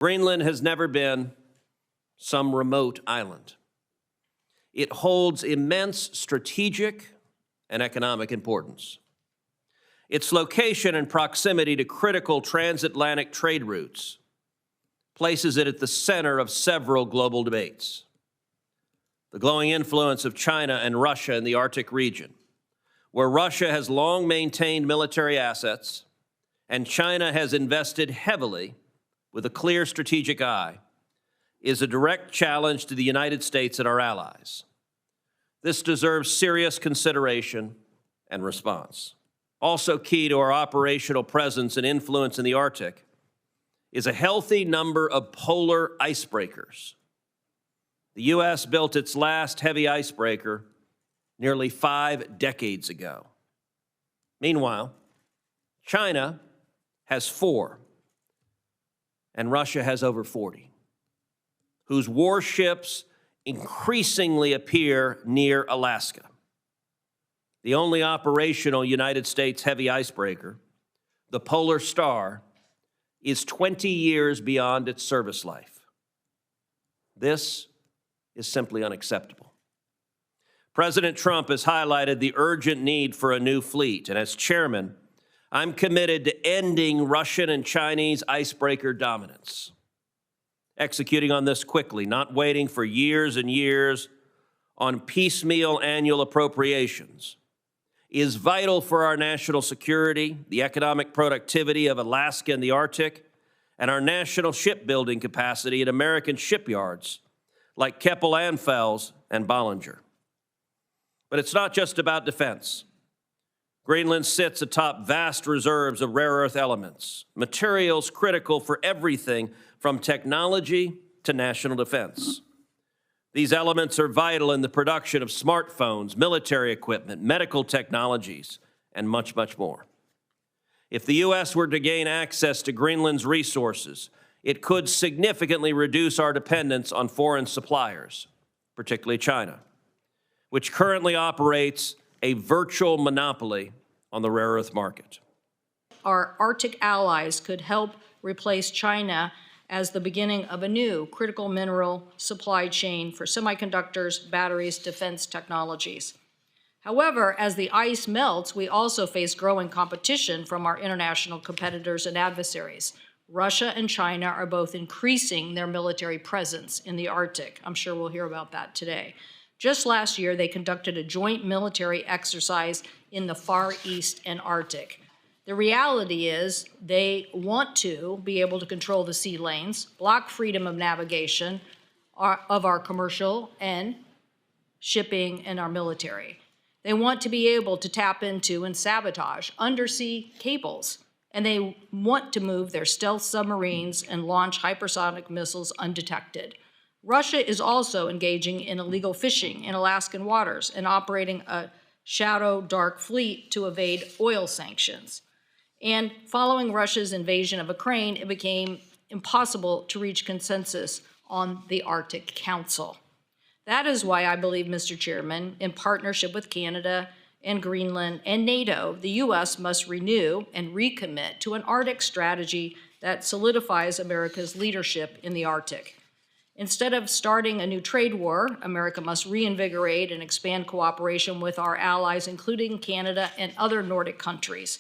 Greenland has never been some remote island. It holds immense strategic and economic importance. Its location and proximity to critical transatlantic trade routes places it at the center of several global debates. The growing influence of China and Russia in the Arctic region, where Russia has long maintained military assets and China has invested heavily with a clear strategic eye, is a direct challenge to the United States and our allies. This deserves serious consideration and response. Also key to our operational presence and influence in the Arctic is a healthy number of polar icebreakers. The U.S. built its last heavy icebreaker nearly 5 decades ago. Meanwhile, China has 4, and Russia has over 40, whose warships increasingly appear near Alaska. The only operational United States heavy icebreaker, the Polar Star, is 20 years beyond its service life. This is simply unacceptable. President Trump has highlighted the urgent need for a new fleet, and as chairman, I'm committed to ending Russian and Chinese icebreaker dominance. Executing on this quickly, not waiting for years and years on piecemeal annual appropriations, is vital for our national security, the economic productivity of Alaska and the Arctic, and our national shipbuilding capacity at American shipyards like Keppel Anfels and Bollinger. But it's not just about defense. Greenland sits atop vast reserves of rare earth elements, materials critical for everything from technology to national defense. These elements are vital in the production of smartphones, military equipment, medical technologies, and much, much more. If the U.S. were to gain access to Greenland's resources, it could significantly reduce our dependence on foreign suppliers, particularly China, which currently operates a virtual monopoly on the rare earth market. Our Arctic allies could help replace China as the beginning of a new critical mineral supply chain for semiconductors, batteries, defense technologies. However, as the ice melts, we also face growing competition from our international competitors and adversaries. Russia and China are both increasing their military presence in the Arctic. I'm sure we'll hear about that today. Just last year, they conducted a joint military exercise in the Far East and Arctic. The reality is they want to be able to control the sea lanes, block freedom of navigation of our commercial and shipping and our military. They want to be able to tap into and sabotage undersea cables, and they want to move their stealth submarines and launch hypersonic missiles undetected. Russia is also engaging in illegal fishing in Alaskan waters and operating a shadow dark fleet to evade oil sanctions. And following Russia's invasion of Ukraine, it became impossible to reach consensus on the Arctic Council. That is why I believe, Mr. Chairman, in partnership with Canada and Greenland and NATO, the U.S. must renew and recommit to an Arctic strategy that solidifies America's leadership in the Arctic. Instead of starting a new trade war, America must reinvigorate and expand cooperation with our allies, including Canada and other Nordic countries.